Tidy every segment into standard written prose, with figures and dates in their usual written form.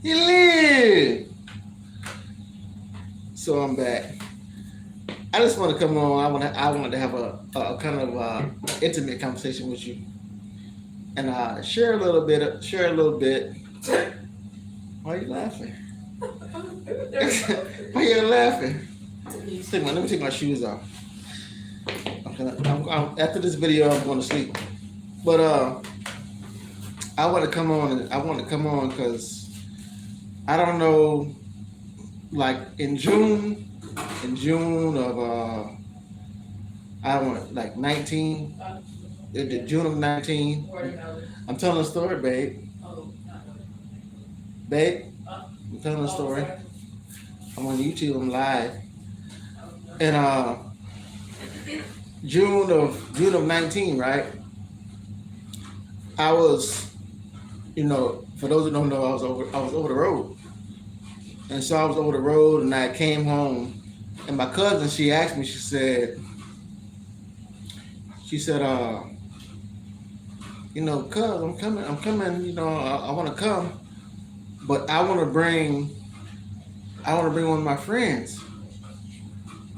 You live. So I'm back. I just want to come on. I want to have a kind of intimate conversation with you and share a little bit. Share a little bit. Why are you laughing? Why you laughing? Let me take my shoes off. After this video, I'm going to sleep. But I want to come on. I want to come on because I don't know. Like in June of I don't know, like 19, the June of 19. I'm telling a story, babe. Babe, I'm telling a story. I'm on YouTube. I'm live, and June of 19, right? I was, for those who don't know, I was over the road, and so I was over the road, and I came home, and my cousin, she asked me, she said, cuz I'm coming, I want to come, but I want to bring one of my friends.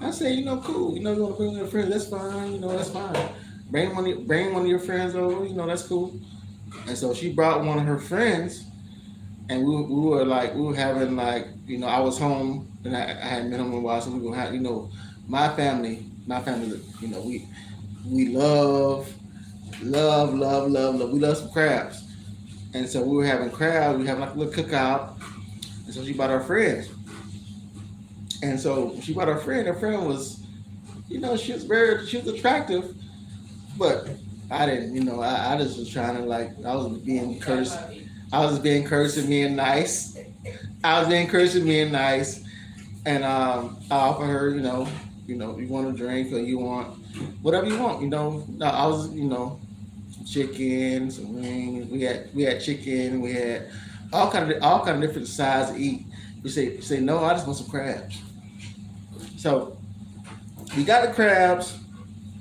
I said, cool, you want to bring one of your friends, that's fine, that's fine. Bring one of your friends over, that's cool. And so she brought one of her friends, and we were having like, I was home, and I hadn't been home in a while, so we were having, my family, we love, we love some crabs. And so we were having crabs, we having like a little cookout, and so she brought her friends. And so she brought her friend was, she was attractive, but I didn't, I just was trying to like, I was being cursed. I was being cursed and being nice. I was being cursed and being nice. And I offered her, you want a drink or you want whatever you want, No, I was, chicken, some wings. We had chicken. We had all kind of different sides to eat. You say no. I just want some crabs. So we got the crabs.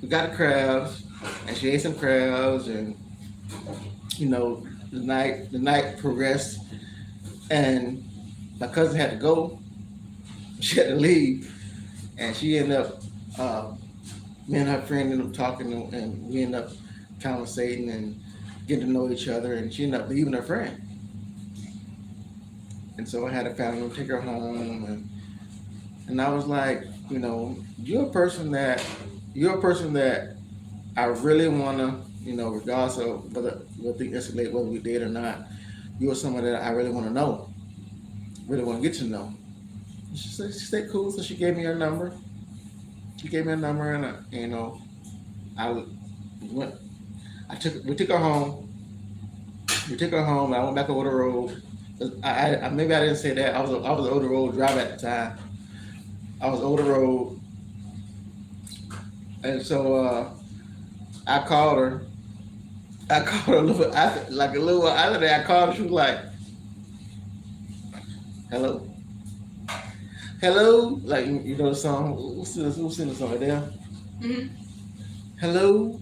We got the crabs, and she ate some crabs, and the night progressed, and my cousin had to go. She had to leave, and she ended up. Me and her friend ended up talking, and we ended up conversating and getting to know each other, and she ended up leaving her friend. And so I had to kind of take her home, and I was like, you're a person that I really wanna, regardless of whether the escalate, whether we did or not, you're someone that I really want to know, really want to get to know. She said cool, so she gave me her number. She gave me a number, and I went. We took her home. We took her home. I went back over the road. Maybe I didn't say that. I was over the road driver at the time. I was over the road, and so I called her. I called her a little while after that. I called her. She was like, "Hello, hello." Like the song. Who's singing the song right there? Mm-hmm. Hello.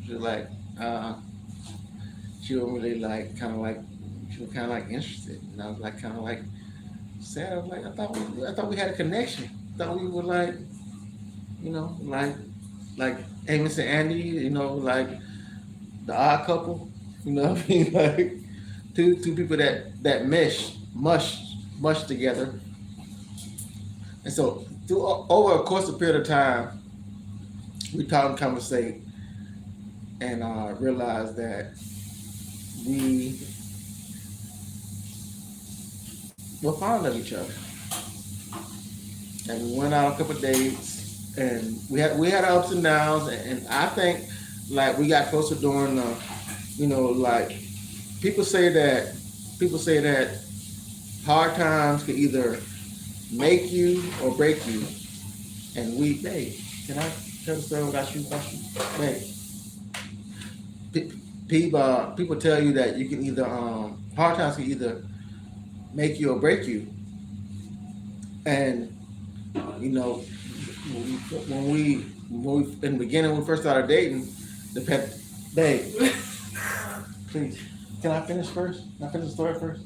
She was like, uh, she was really like she was kind of like interested, and I was like kind of like sad. I was like, I thought we had a connection. I thought we were like, like Amos and Andy, like the odd couple. You know what I mean? Like two people that mush together. And so over a course of period of time, we talked and conversate, and realized that we were fond of each other. And we went out a couple of dates, and we had ups and downs, and I think like we got closer during the, like people say that people say that hard times can either make you or break you, and hey, can I tell the story about you? Hey, people tell you that you can either hard times can either make you or break you, and you know when we in the beginning when we first started dating, the pet babe, please, can I finish first? Can I finish the story first?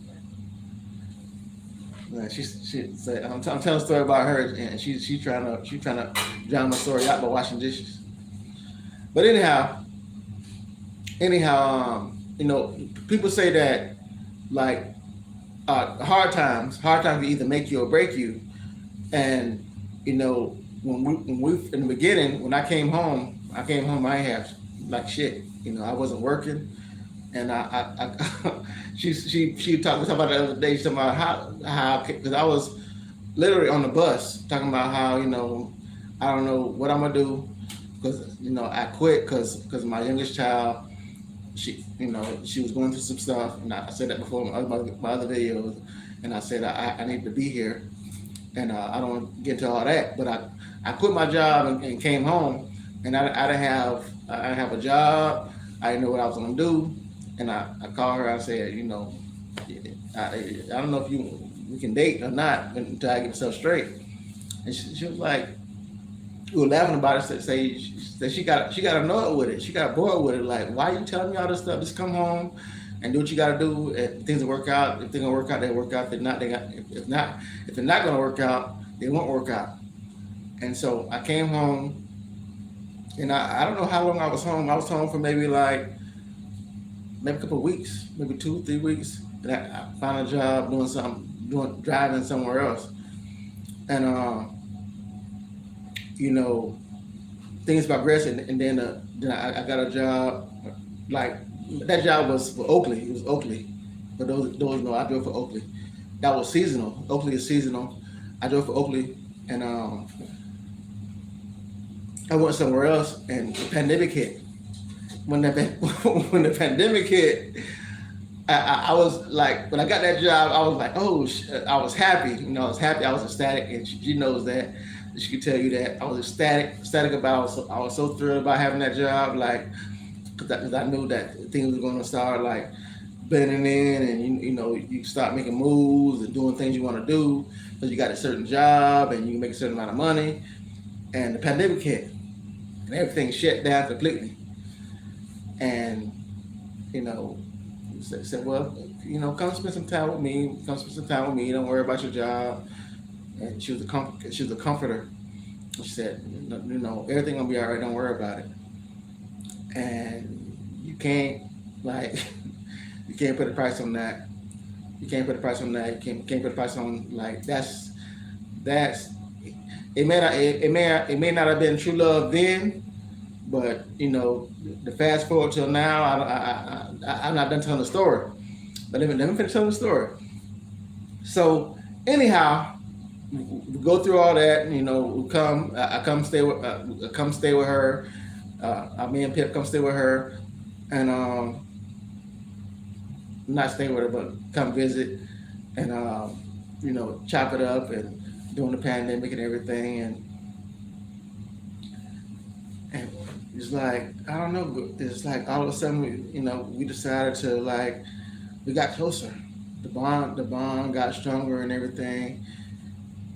She said I'm telling a story about her, and she's trying to drown my story out by washing dishes. But people say that like hard times can either make you or break you. And when we in the beginning, when I came home, I didn't have like shit. I wasn't working, and she talked about the other day. She talking about how because I was literally on the bus talking about how I don't know what I'm gonna do because I quit because my youngest child, she was going through some stuff, and I said that before in my other videos, and I said I need to be here, and I don't want to get into all that, but I quit my job and came home, and I didn't have a job, I didn't know what I was gonna do, and I called her, I said, I don't know if we can date or not until I get myself straight, and she was like, we were laughing about it, say that she got annoyed with it. She got bored with it. Like, why are you telling me all this stuff? Just come home and do what you got to do. If things will work out, if they're gonna work out, they work out. If not, if they're not gonna work out, they won't work out. And so I came home, and I don't know how long I was home. I was home for maybe a couple of weeks, maybe 2-3 weeks. And I found a job driving somewhere else, and things progressed, and then I got a job. Like that job was for Oakley. It was Oakley. For those know, I drove for Oakley. That was seasonal. Oakley is seasonal. I drove for Oakley, and I went somewhere else, and the pandemic hit. When the pandemic hit, I was like, when I got that job, I was like, oh, I was happy. I was happy. I was ecstatic, and she knows that. She could tell you that I was ecstatic about. I was so thrilled about having that job, like, because I knew that things were going to start like bending in, and you start making moves and doing things you want to do because you got a certain job and you can make a certain amount of money. And the pandemic hit, and everything shut down completely. And said, well, come spend some time with me. Come spend some time with me. Don't worry about your job. And she was a comforter. She said, everything gonna be all right. Don't worry about it. And you can't you can't put a price on that. You can't put a price on that. You can't put a price on that's it may not have been true love then, but the fast forward till now, I'm not done telling the story. But let me finish telling the story. So anyhow, we go through all that. I come stay with her. Me and Pip come stay with her, and not stay with her, but come visit, and chop it up, and during the pandemic and everything, and it's like, I don't know. It's like all of a sudden we decided to we got closer. The bond got stronger and everything.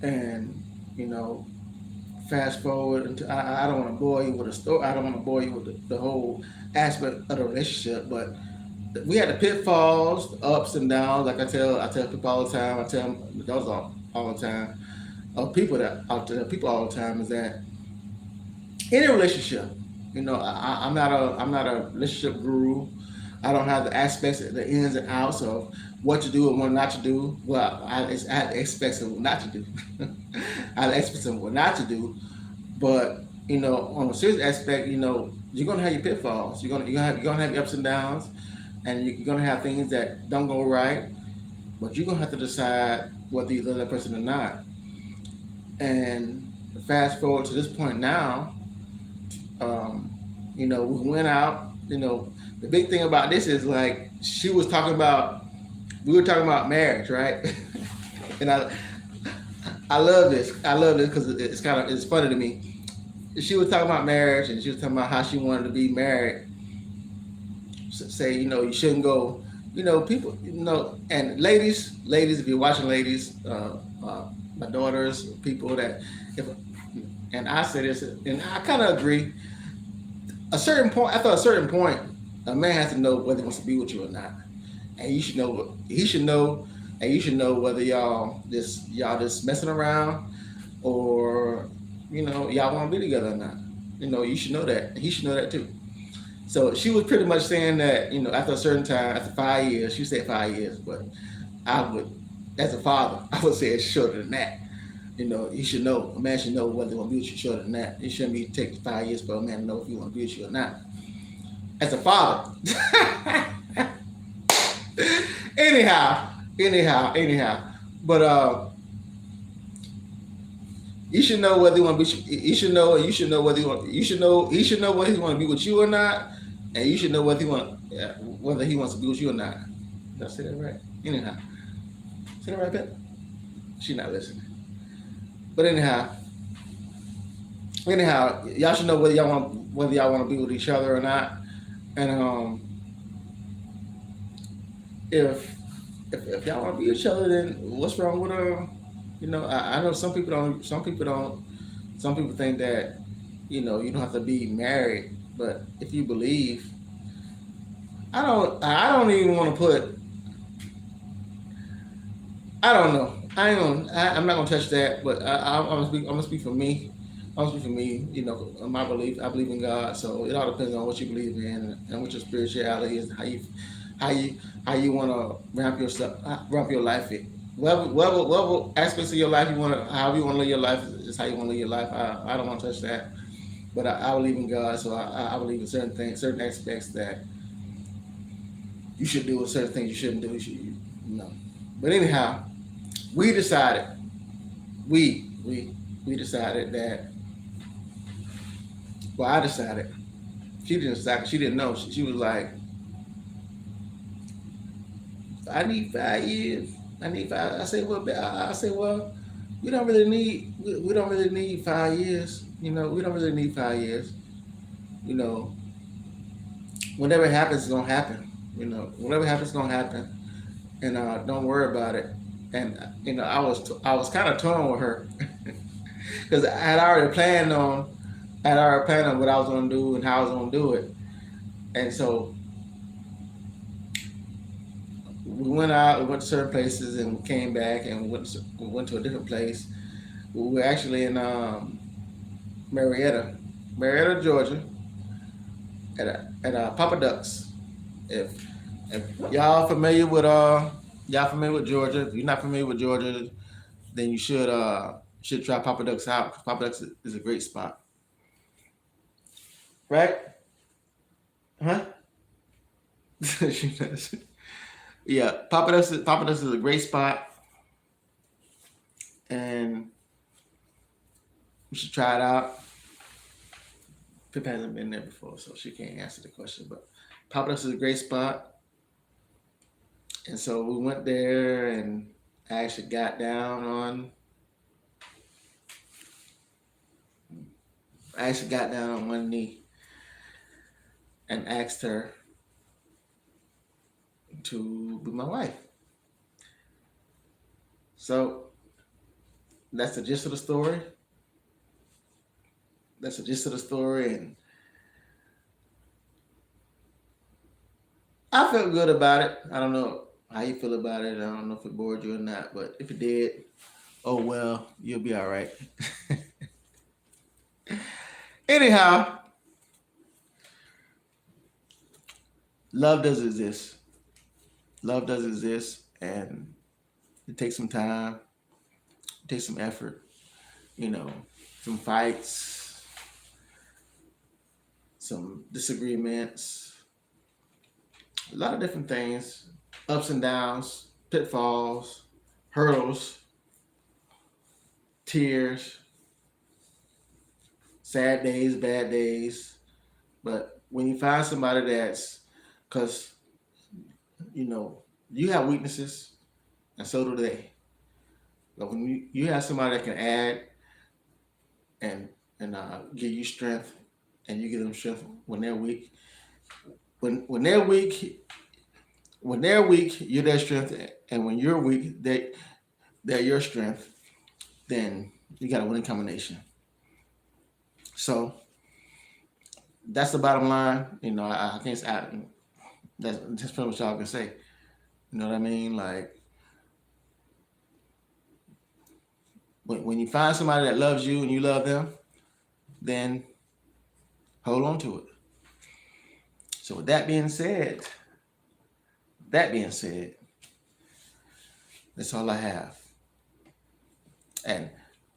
And fast forward into, I don't want to bore you with a story. I don't want to bore you with the whole aspect of the relationship, but we had the pitfalls, the ups and downs. Like I tell people all the time. I tell them those all the time. People all the time is that in a relationship, I'm not a relationship guru. I don't have the aspects, the ins and outs of what to do and what not to do. Well, I have aspects of what not to do. I have aspects of what not to do. But on a serious aspect, you're gonna have your pitfalls. You're gonna have your ups and downs, and you're gonna have things that don't go right. But you're gonna have to decide whether you love that person or not. And fast forward to this point now, we went out. The big thing about this is we were talking about marriage, right? And I love this because it's funny to me. She was talking about marriage, and she was talking about how she wanted to be married. Say, you shouldn't go, people, and ladies, if you're watching, ladies, my daughters, people and I say this, and I kind of agree. After a certain point, a man has to know whether he wants to be with you or not, and he should know and you should know whether y'all just messing around, or y'all want to be together or not. You should know that. He should know that too. So she was pretty much saying that after a certain time, after 5 years, she said 5 years, but I would, as a father, I would say it's shorter than that. You should know. A man should know whether he want to be with you shorter than that. It shouldn't be take 5 years for a man to know if he want to be with you or not. As a father. anyhow. But you should know whether he want to be. You should know, and you should know whether he want. You should know. He should know whether he want to be with you or not, and you should know whether he wants to be with you or not. Did I say that right? Anyhow, say that right, Pep? She's not listening. But anyhow, y'all should know whether y'all want to be with each other or not. And if y'all want to be with each other, then what's wrong with I know some people don't. Some people think that you don't have to be married, but if you believe, I don't even want to put. I don't know. I'm not gonna touch that, but I'm gonna speak for me. I'm gonna speak for me. My belief. I believe in God, so it all depends on what you believe in and what your spirituality is, how you how you want to ramp your life in. Whatever aspects of your life you want to, however you want to live your life is how you want to live your life. I don't want to touch that, but I believe in God, so I believe in certain things, certain aspects that you should do, and certain things you shouldn't do. But anyhow, we decided we decided that. Well, I decided. She didn't decide. She didn't know. She was like, I need 5 years. I need 5. I said, well, we don't really need 5 years. We don't really need 5 years. You know, whatever happens is gonna happen. Whatever happens is gonna happen, and don't worry about it. And I was kind of torn with her because I had already planned on what I was gonna do and how I was gonna do it, and so we went out, we went to certain places, and we came back, and we went to a different place. We were actually in Marietta, Georgia, at Papa Ducks. If if y'all familiar with Georgia, if you're not familiar with Georgia, then you should try Papa Ducks out. 'Cause Papa Ducks is a great spot, right? Huh? She does. Yeah, Papa Ducks is a great spot, and you should try it out. Pip hasn't been there before, so she can't answer the question. But Papa Ducks is a great spot, and so we went there, and I actually got down on one knee and asked her to be my wife. So that's the gist of the story. And I felt good about it. I don't know how you feel about it. I don't know if it bored you or not, but if it did, oh well, you'll be all right. Anyhow, love does exist. Love does exist, and it takes some time, it takes some effort, you know, some fights, some disagreements, a lot of different things, ups and downs, pitfalls, hurdles, tears, sad days, bad days. But when you find somebody because you know, you have weaknesses, and so do they. But when you have somebody that can add and give you strength, and you give them strength when they're weak, when they're weak, you're their strength, and when you're weak, they're your strength. Then you got a winning combination. So that's the bottom line. I can't. That's pretty much all I can say. You know what I mean? Like, when you find somebody that loves you and you love them, then hold on to it. So with that being said, that's all I have. And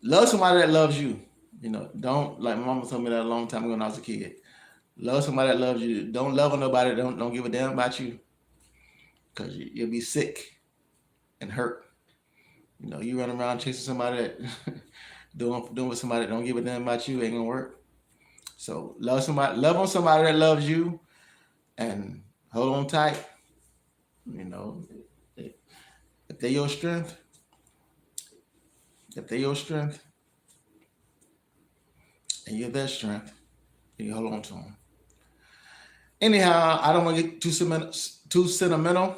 love somebody that loves you. You know, don't, like my mama told me that a long time ago when I was a kid. Love somebody that loves you. Don't love on nobody that don't give a damn about you, because you'll be sick and hurt. You know, you run around chasing somebody that doing with somebody that don't give a damn about you, ain't gonna work. So love on somebody that loves you, and hold on tight. You know, if they're your strength, and you're their strength, you hold on to them. Anyhow, I don't want to get too sentimental.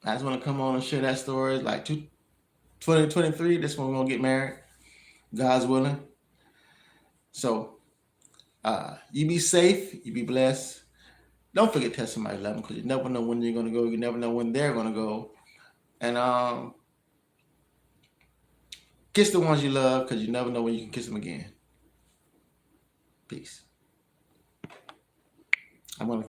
I just want to come on and share that story. Like 2023, this one we're gonna get married, God's willing. So you be safe, you be blessed. Don't forget to tell somebody you love them, because you never know when you're gonna go. You never know when they're gonna go. And kiss the ones you love, because you never know when you can kiss them again. Peace. I'm gonna